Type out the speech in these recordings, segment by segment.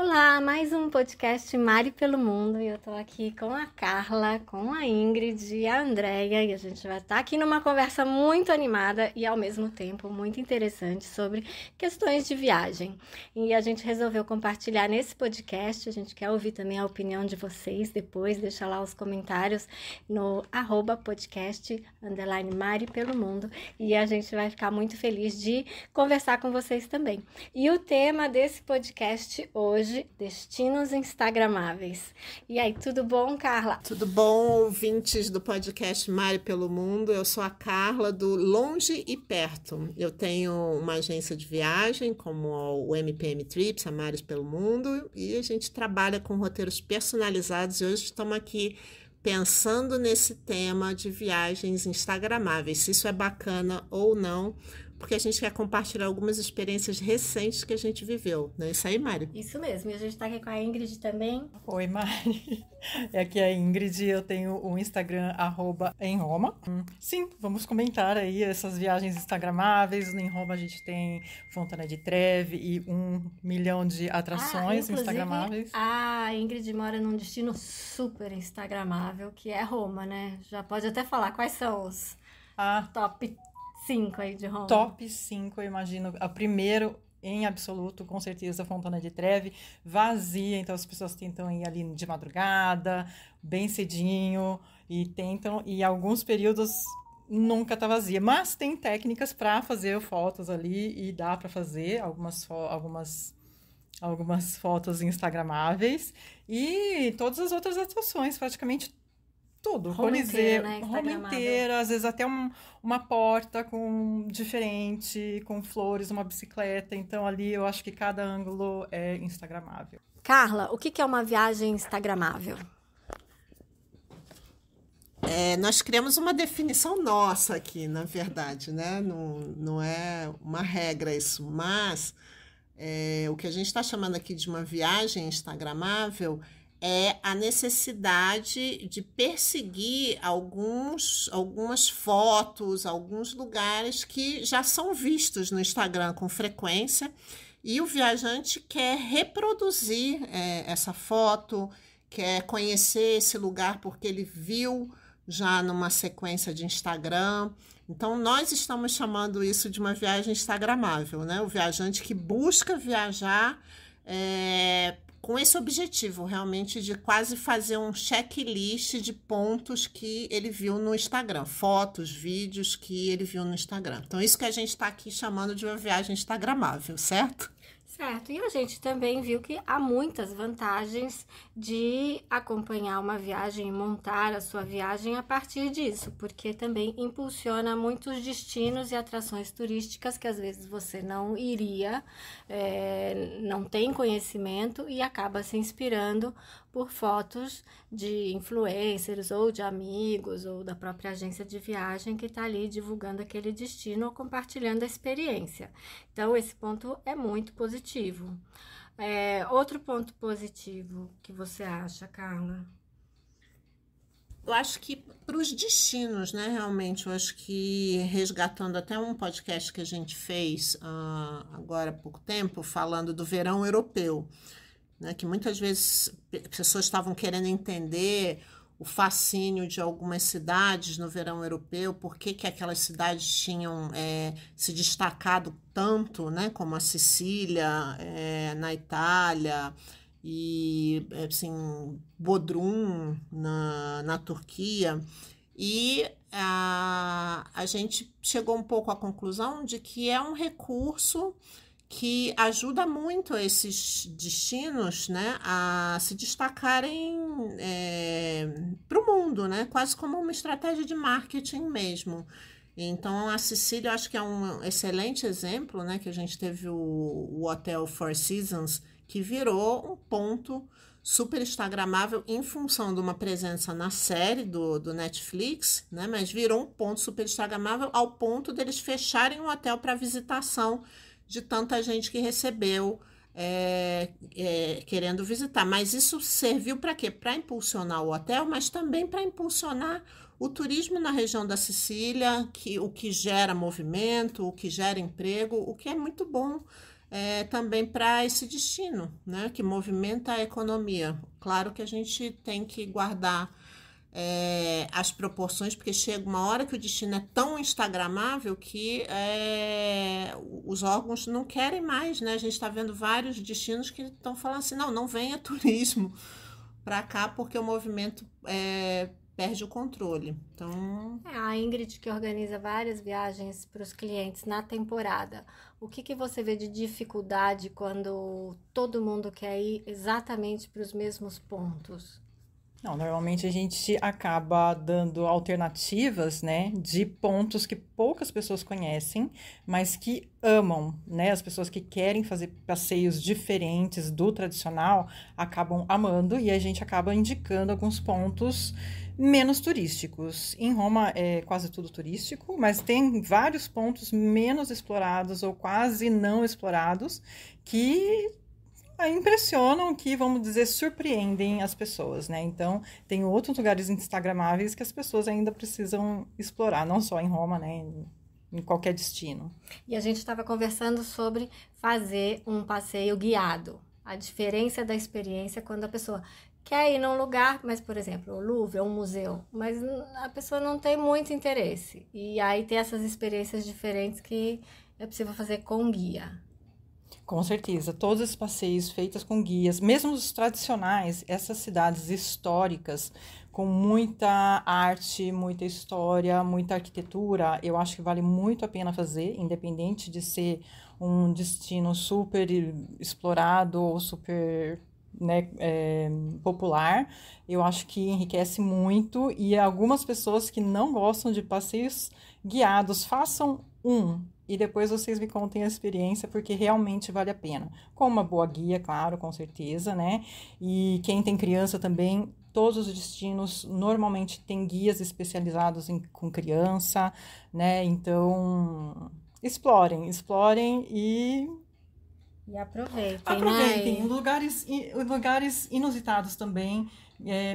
Olá, mais um podcast Mari pelo Mundo, e eu tô aqui com a Carla, com a Ingrid e a Andréia, e a gente vai estar aqui numa conversa muito animada e ao mesmo tempo muito interessante sobre questões de viagem. E a gente resolveu compartilhar nesse podcast, a gente quer ouvir também a opinião de vocês depois, deixa lá os comentários no @podcast_Mari pelo Mundo, e a gente vai ficar muito feliz de conversar com vocês também. E o tema desse podcast hoje, destinos instagramáveis. E aí, tudo bom, Carla? Tudo bom, ouvintes do podcast Mari pelo Mundo? Eu sou a Carla do Longe e Perto. Eu tenho uma agência de viagem como o MPM Trips, a Maris pelo Mundo, e a gente trabalha com roteiros personalizados, e hoje estamos aqui pensando nesse tema de viagens instagramáveis, se isso é bacana ou não, porque a gente quer compartilhar algumas experiências recentes que a gente viveu. Não é isso aí, Mari? Isso mesmo, e a gente está aqui com a Ingrid também. Oi, Mari. Aqui é a Ingrid, eu tenho o Instagram @emroma. Sim, vamos comentar aí essas viagens instagramáveis. Em Roma a gente tem Fontana di Trevi e 1 milhão de atrações instagramáveis. A Ingrid mora num destino super instagramável, que é Roma, né? Já pode até falar quais são os top 5 aí de Roma. Top 5, eu imagino. A primeiro, em absoluto, com certeza, Fontana di Trevi, vazia, então as pessoas tentam ir ali de madrugada, bem cedinho, e tentam, e alguns períodos nunca tá vazia, mas tem técnicas para fazer fotos ali, e dá para fazer algumas fotos instagramáveis, e todas as outras atrações, praticamente tudo, Coliseu, né? Roma inteira, às vezes até uma porta diferente, com flores, uma bicicleta. Então ali eu acho que cada ângulo é instagramável. Carla, o que é uma viagem instagramável? Nós criamos uma definição nossa aqui, na verdade, né? Não é uma regra isso, mas o que a gente está chamando aqui de uma viagem instagramável é a necessidade de perseguir algumas fotos, alguns lugares que já são vistos no Instagram com frequência, e o viajante quer reproduzir essa foto, quer conhecer esse lugar porque ele viu já numa sequência de Instagram. Então, nós estamos chamando isso de uma viagem instagramável, né? O viajante que busca viajar com esse objetivo, realmente, de quase fazer um checklist de pontos que ele viu no Instagram, fotos, vídeos que ele viu no Instagram. Então, isso que a gente está aqui chamando de uma viagem instagramável, certo? Certo, e a gente também viu que há muitas vantagens de acompanhar uma viagem e montar a sua viagem a partir disso, porque também impulsiona muitos destinos e atrações turísticas que às vezes você não iria, não tem conhecimento e acaba se inspirando por fotos de influencers ou de amigos ou da própria agência de viagem que está ali divulgando aquele destino ou compartilhando a experiência. Então, esse ponto é muito positivo. Outro ponto positivo que você acha, Carla? Eu acho que para os destinos, né, realmente, eu acho que resgatando até um podcast que a gente fez agora há pouco tempo, falando do verão europeu, né, que muitas vezes pessoas estavam querendo entender o fascínio de algumas cidades no verão europeu, por que aquelas cidades tinham se destacado tanto, né, como a Sicília, na Itália, e assim, Bodrum na Turquia. E a gente chegou um pouco à conclusão de que é um recurso que ajuda muito esses destinos, né, a se destacarem para o mundo, né, quase como uma estratégia de marketing mesmo. Então, a Sicília, eu acho que é um excelente exemplo, né, que a gente teve o Hotel Four Seasons, que virou um ponto super instagramável em função de uma presença na série do Netflix, né, mas virou um ponto super instagramável ao ponto deles fecharem o hotel para visitação de tanta gente que recebeu querendo visitar. Mas isso serviu para quê? Para impulsionar o hotel, mas também para impulsionar o turismo na região da Sicília, o que gera movimento, o que gera emprego, o que é muito bom também para esse destino, né, que movimenta a economia. Claro que a gente tem que guardar as proporções, porque chega uma hora que o destino é tão instagramável que os órgãos não querem mais, né? A gente está vendo vários destinos que estão falando assim, não venha turismo para cá, porque o movimento perde o controle. Então, a Ingrid, que organiza várias viagens para os clientes na temporada, o que você vê de dificuldade quando todo mundo quer ir exatamente para os mesmos pontos? Não, normalmente a gente acaba dando alternativas, né, de pontos que poucas pessoas conhecem, mas que amam, né? As pessoas que querem fazer passeios diferentes do tradicional acabam amando e a gente acaba indicando alguns pontos menos turísticos. Em Roma é quase tudo turístico, mas tem vários pontos menos explorados ou quase não explorados que impressionam, que, vamos dizer, surpreendem as pessoas, né? Então, tem outros lugares instagramáveis que as pessoas ainda precisam explorar, não só em Roma, né? Em qualquer destino. E a gente estava conversando sobre fazer um passeio guiado. A diferença da experiência quando a pessoa quer ir num lugar, mas, por exemplo, o Louvre é um museu, mas a pessoa não tem muito interesse. E aí tem essas experiências diferentes que é possível fazer com guia. Com certeza, todos os passeios feitos com guias, mesmo os tradicionais, essas cidades históricas, com muita arte, muita história, muita arquitetura, eu acho que vale muito a pena fazer, independente de ser um destino super explorado ou super, né, popular. Eu acho que enriquece muito, e algumas pessoas que não gostam de passeios guiados, façam e depois vocês me contem a experiência, porque realmente vale a pena. Com uma boa guia, claro, com certeza, né? E quem tem criança também, todos os destinos normalmente tem guias especializados com criança, né? Então, explorem e aproveitem. Lugares inusitados também,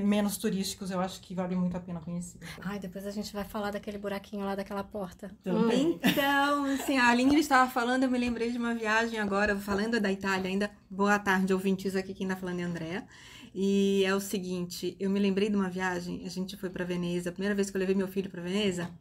menos turísticos, eu acho que vale muito a pena conhecer. Ai, depois a gente vai falar daquele buraquinho lá daquela porta. Também. Então, assim, a Ingrid estava falando, eu me lembrei de uma viagem agora, falando da Itália ainda. Boa tarde, ouvintes, aqui quem está falando é a Andrea. E é o seguinte, eu me lembrei de uma viagem, a gente foi para Veneza, a primeira vez que eu levei meu filho para Veneza.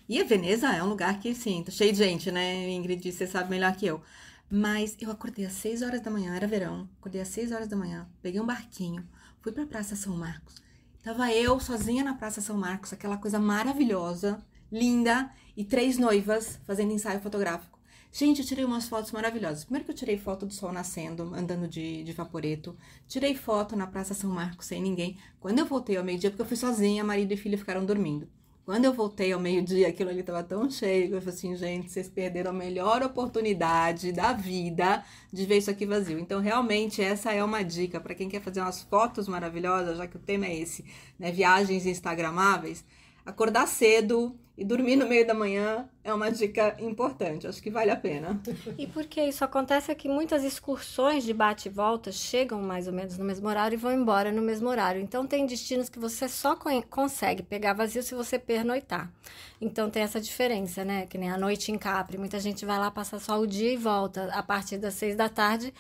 E a Veneza é um lugar que, sim, tá cheio de gente, né, Ingrid, você sabe melhor que eu. Mas eu acordei às 6 horas da manhã, era verão, acordei às 6 horas da manhã, peguei um barquinho, fui pra Praça São Marcos. Tava eu sozinha na Praça São Marcos, aquela coisa maravilhosa, linda, e 3 noivas fazendo ensaio fotográfico. Gente, eu tirei umas fotos maravilhosas. Primeiro que eu tirei foto do sol nascendo, andando de vaporeto. Tirei foto na Praça São Marcos sem ninguém. Quando eu voltei ao meio-dia, porque eu fui sozinha, marido e filha ficaram dormindo. Quando eu voltei ao meio-dia, aquilo ali estava tão cheio, eu falei assim, gente, vocês perderam a melhor oportunidade da vida de ver isso aqui vazio. Então, realmente, essa é uma dica para quem quer fazer umas fotos maravilhosas, já que o tema é esse, né? Viagens instagramáveis. Acordar cedo e dormir no meio da manhã é uma dica importante, acho que vale a pena. E porque isso acontece é que muitas excursões de bate e volta chegam mais ou menos no mesmo horário e vão embora no mesmo horário. Então, tem destinos que você só consegue pegar vazio se você pernoitar. Então, tem essa diferença, né? Que nem a noite em Capri. Muita gente vai lá passar só o dia e volta a partir das 6 da tarde.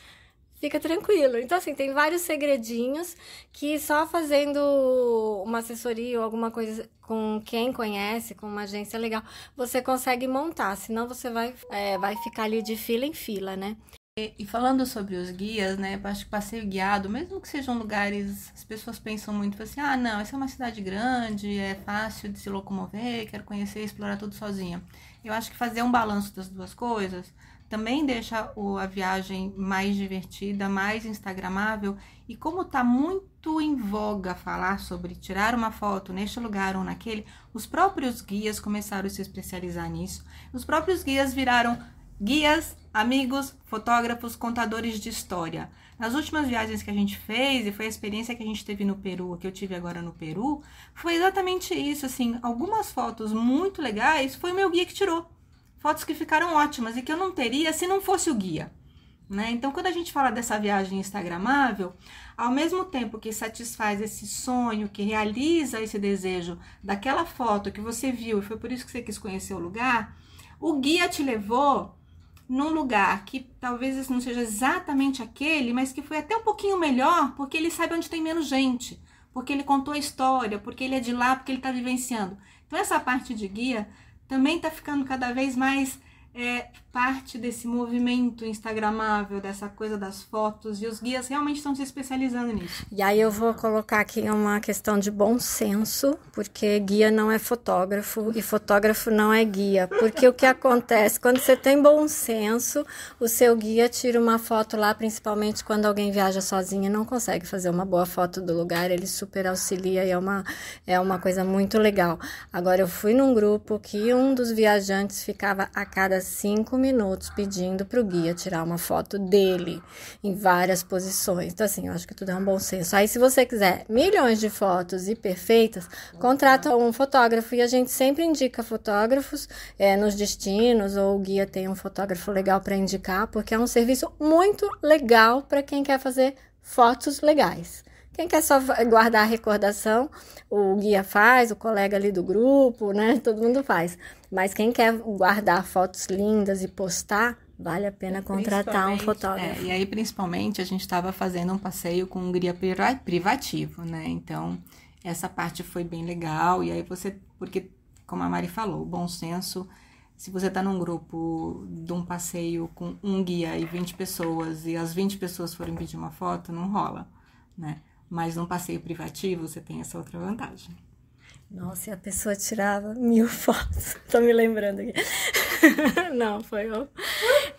Fica tranquilo. Então, assim, tem vários segredinhos que só fazendo uma assessoria ou alguma coisa com quem conhece, com uma agência legal, você consegue montar. Senão, você vai ficar ali de fila em fila, né? E falando sobre os guias, né? Acho que passeio guiado, mesmo que sejam lugares, as pessoas pensam muito assim, ah, não, essa é uma cidade grande, é fácil de se locomover, quero conhecer, explorar tudo sozinha. Eu acho que fazer um balanço das duas coisas também deixa a viagem mais divertida, mais instagramável. E como está muito em voga falar sobre tirar uma foto neste lugar ou naquele, os próprios guias começaram a se especializar nisso. Os próprios guias viraram guias, amigos, fotógrafos, contadores de história. Nas últimas viagens que a gente fez, e foi a experiência que a gente teve no Peru, que eu tive agora no Peru, foi exatamente isso, assim, algumas fotos muito legais, foi o meu guia que tirou. Fotos que ficaram ótimas e que eu não teria se não fosse o guia, né? Então, quando a gente fala dessa viagem instagramável, ao mesmo tempo que satisfaz esse sonho, que realiza esse desejo daquela foto que você viu e foi por isso que você quis conhecer o lugar, o guia te levou num lugar que talvez não seja exatamente aquele, mas que foi até um pouquinho melhor, porque ele sabe onde tem menos gente, porque ele contou a história, porque ele é de lá, porque ele está vivenciando. Então essa parte de guia também está ficando cada vez mais parte desse movimento instagramável, dessa coisa das fotos, e os guias realmente estão se especializando nisso. E aí eu vou colocar aqui uma questão de bom senso, porque guia não é fotógrafo e fotógrafo não é guia, porque o que acontece, quando você tem bom senso, o seu guia tira uma foto lá, principalmente quando alguém viaja sozinho e não consegue fazer uma boa foto do lugar, ele super auxilia e é uma coisa muito legal. Agora, eu fui num grupo que um dos viajantes ficava a cada 5 minutos pedindo para o guia tirar uma foto dele em várias posições. Então, assim, eu acho que tudo é um bom senso. Aí, se você quiser milhões de fotos e perfeitas, contrata um fotógrafo. E a gente sempre indica fotógrafos nos destinos, ou o guia tem um fotógrafo legal para indicar, porque é um serviço muito legal para quem quer fazer fotos legais. Quem quer só guardar a recordação, o guia faz, o colega ali do grupo, né? Todo mundo faz. Mas quem quer guardar fotos lindas e postar, vale a pena contratar um fotógrafo. E aí, principalmente, a gente estava fazendo um passeio com um guia privativo, né? Então, essa parte foi bem legal. E aí porque, como a Mari falou, o bom senso, se você está num grupo de um passeio com um guia e 20 pessoas, e as 20 pessoas forem pedir uma foto, não rola, né? Mas num passeio privativo, você tem essa outra vantagem. Nossa, e a pessoa tirava 1000 fotos. Tô me lembrando aqui. Não, foi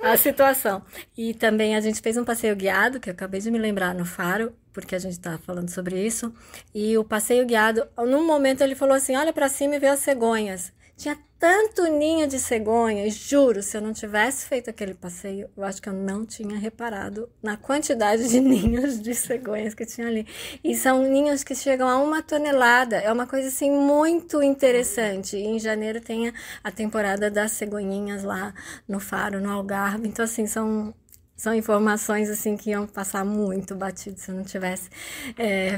a situação. E também a gente fez um passeio guiado, que eu acabei de me lembrar no Faro, porque a gente estava falando sobre isso. E o passeio guiado, num momento ele falou assim, olha para cima e vê as cegonhas. Tinha tanto ninho de cegonha, e juro, se eu não tivesse feito aquele passeio, eu acho que eu não tinha reparado na quantidade de ninhos de cegonhas que tinha ali. E são ninhos que chegam a 1 tonelada, é uma coisa assim muito interessante. E em janeiro tem a temporada das cegonhinhas lá no Faro, no Algarve, então assim, são informações assim que iam passar muito batido se eu não tivesse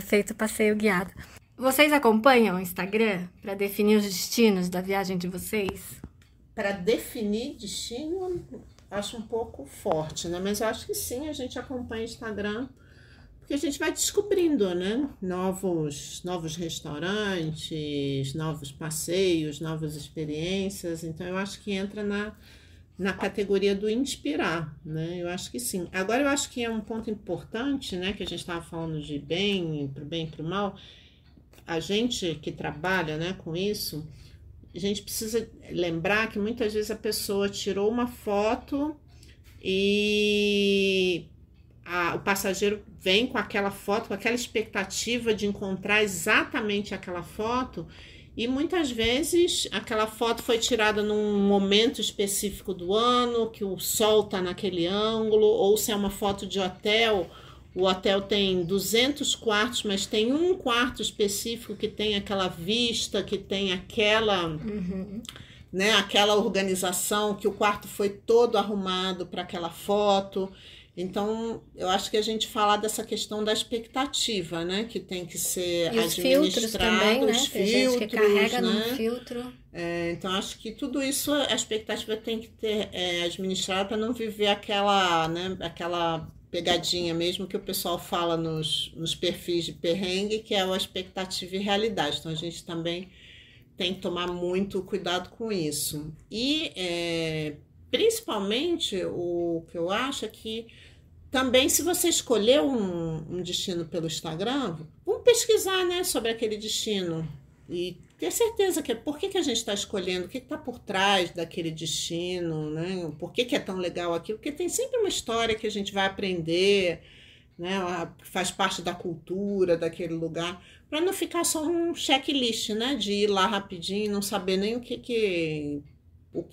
feito o passeio guiado. Vocês acompanham o Instagram para definir os destinos da viagem de vocês? Para definir destino, acho um pouco forte, né? Mas eu acho que sim, a gente acompanha o Instagram, porque a gente vai descobrindo, né? Novos restaurantes, novos passeios, novas experiências. Então, eu acho que entra na categoria do inspirar, né? Eu acho que sim. Agora, eu acho que é um ponto importante, né? Que a gente estava falando de bem e pro mal. A gente que trabalha, né, com isso, a gente precisa lembrar que muitas vezes a pessoa tirou uma foto e o passageiro vem com aquela foto, com aquela expectativa de encontrar exatamente aquela foto, e muitas vezes aquela foto foi tirada num momento específico do ano, que o sol está naquele ângulo, ou se é uma foto de hotel. O hotel tem 200 quartos, mas tem um quarto específico que tem aquela vista, que tem aquela, né, aquela organização, que o quarto foi todo arrumado para aquela foto. Então, eu acho que a gente falar dessa questão da expectativa, né, que tem que ser e os filtros também, né? Os tem filtros, gente que carrega né? no filtro. Então, acho que tudo isso, a expectativa tem que ter administrada para não viver aquela, né, aquela pegadinha mesmo que o pessoal fala nos perfis de perrengue, que é a expectativa e realidade. Então, a gente também tem que tomar muito cuidado com isso. E, principalmente, o que eu acho é que também, se você escolher um destino pelo Instagram, vamos pesquisar, né, sobre aquele destino e ter certeza que por que a gente está escolhendo, o que está por trás daquele destino, né? Por que é tão legal aquilo, porque tem sempre uma história que a gente vai aprender, né? Faz parte da cultura daquele lugar, para não ficar só um checklist, né? De ir lá rapidinho e não saber nem o que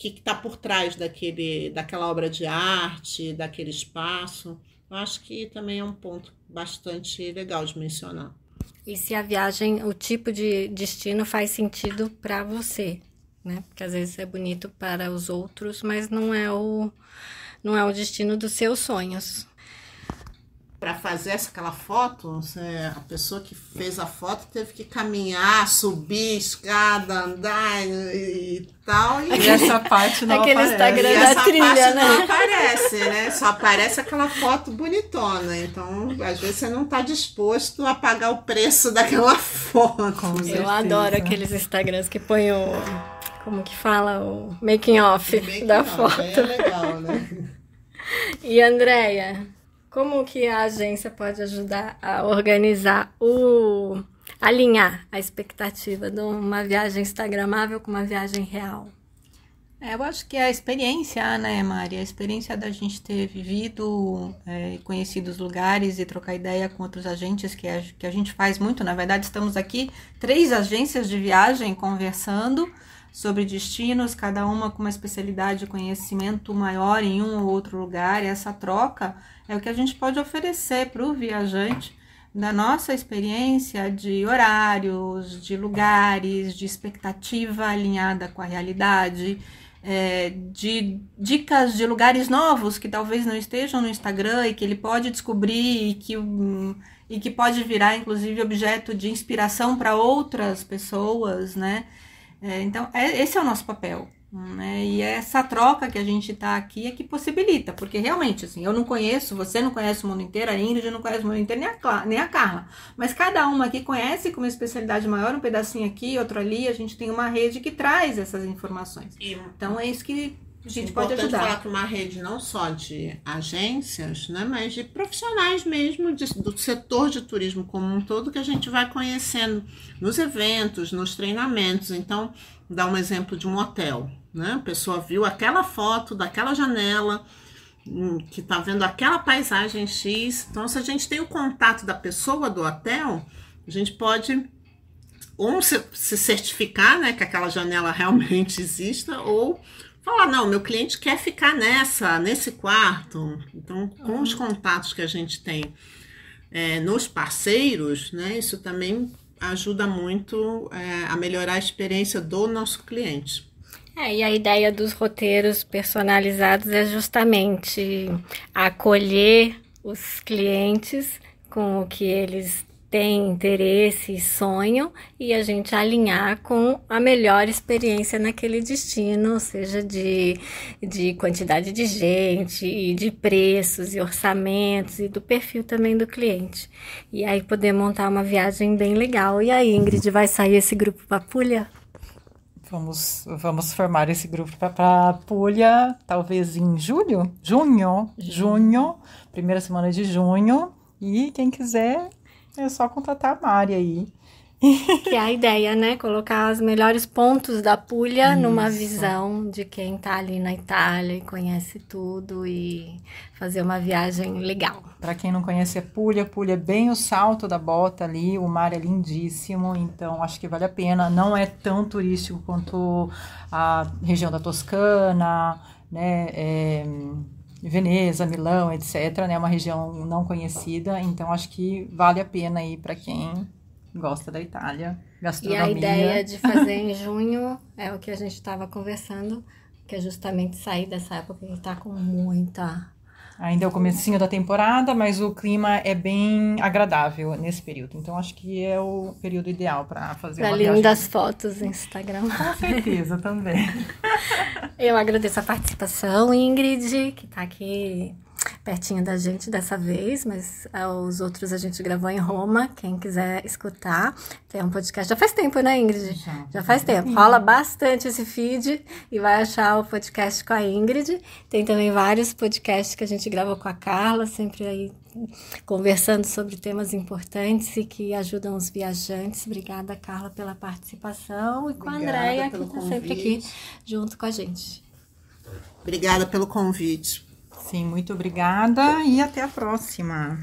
está por trás daquela obra de arte, daquele espaço. Eu acho que também é um ponto bastante legal de mencionar. E se a viagem, o tipo de destino faz sentido para você, né? Porque às vezes é bonito para os outros, mas não é o destino dos seus sonhos. para fazer aquela foto, a pessoa que fez a foto teve que caminhar, subir escada, andar e tal. E essa parte não Aquele aparece. Instagram E da essa trilha, parte né? não aparece, né? Só aparece aquela foto bonitona. Então, às vezes você não está disposto a pagar o preço daquela foto. Com Eu certeza. adoro aqueles Instagrams que põem o... Como que fala? O making off Bem que da não, foto. aí é legal, né? E, Andréia, como que a agência pode ajudar a organizar alinhar a expectativa de uma viagem instagramável com uma viagem real? Eu acho que a experiência, né, Mari? A experiência da gente ter vivido e conhecido os lugares e trocar ideia com outros agentes, que a gente faz muito. Na verdade, estamos aqui 3 agências de viagem conversando sobre destinos, cada uma com uma especialidade de conhecimento maior em um ou outro lugar. E essa troca é o que a gente pode oferecer para o viajante, da nossa experiência de horários, de lugares, de expectativa alinhada com a realidade, de dicas de lugares novos que talvez não estejam no Instagram e que ele pode descobrir e que pode virar, inclusive, objeto de inspiração para outras pessoas, né? Então, esse é o nosso papel, né? E essa troca que a gente está aqui é que possibilita, porque realmente, assim, eu não conheço, você não conhece o mundo inteiro, a Ingrid não conhece o mundo inteiro, nem a Carla, mas cada uma aqui conhece com uma especialidade maior, um pedacinho aqui, outro ali, a gente tem uma rede que traz essas informações. Então, é isso que a gente pode ajudar. Falar que uma rede não só de agências, né, mas de profissionais mesmo do setor de turismo como um todo, que a gente vai conhecendo nos eventos, nos treinamentos. Então, dá um exemplo de um hotel, né? A pessoa viu aquela foto daquela janela, que está vendo aquela paisagem X. Então, se a gente tem o contato da pessoa do hotel, a gente pode se certificar, né, que aquela janela realmente exista, ou falar, não, meu cliente quer ficar nesse quarto. Então, com os contatos que a gente tem nos parceiros, né, isso também ajuda muito a melhorar a experiência do nosso cliente. E a ideia dos roteiros personalizados é justamente acolher os clientes com o que eles têm interesse e sonham, e a gente alinhar com a melhor experiência naquele destino, seja de quantidade de gente, e de preços e orçamentos, e do perfil também do cliente. E aí poder montar uma viagem bem legal. E aí, Ingrid, vai sair esse grupo para Puglia? Vamos formar esse grupo para Puglia, talvez em junho, primeira semana de junho, e quem quiser é só contratar a Mari aí. Que é a ideia, né? Colocar os melhores pontos da Puglia numa visão de quem tá ali na Itália e conhece tudo, e fazer uma viagem legal. Para quem não conhece a Puglia é bem o salto da bota ali, o mar é lindíssimo, então acho que vale a pena. Não é tão turístico quanto a região da Toscana, né? Veneza, Milão, etc, né? Uma região não conhecida, então acho que vale a pena ir para quem gosta da Itália, gastronomia. E a ideia de fazer em junho é o que a gente estava conversando, que é justamente sair dessa época que está com muita... Ainda é o comecinho da temporada, mas o clima é bem agradável nesse período, então acho que é o período ideal para fazer uma viagem. Lindas fotos no Instagram. Com certeza, também. Eu agradeço a participação, Ingrid, que está aqui pertinho da gente dessa vez, mas os outros a gente gravou em Roma, quem quiser escutar. Tem um podcast, já faz tempo, né, Ingrid? Já faz tempo. Rola bastante esse feed e vai achar o podcast com a Ingrid. Tem também vários podcasts que a gente gravou com a Carla, sempre aí conversando sobre temas importantes e que ajudam os viajantes. Obrigada, Carla, pela participação, e com a Andréia, que está sempre aqui junto com a gente. Obrigada pelo convite. Sim, muito obrigada e até a próxima.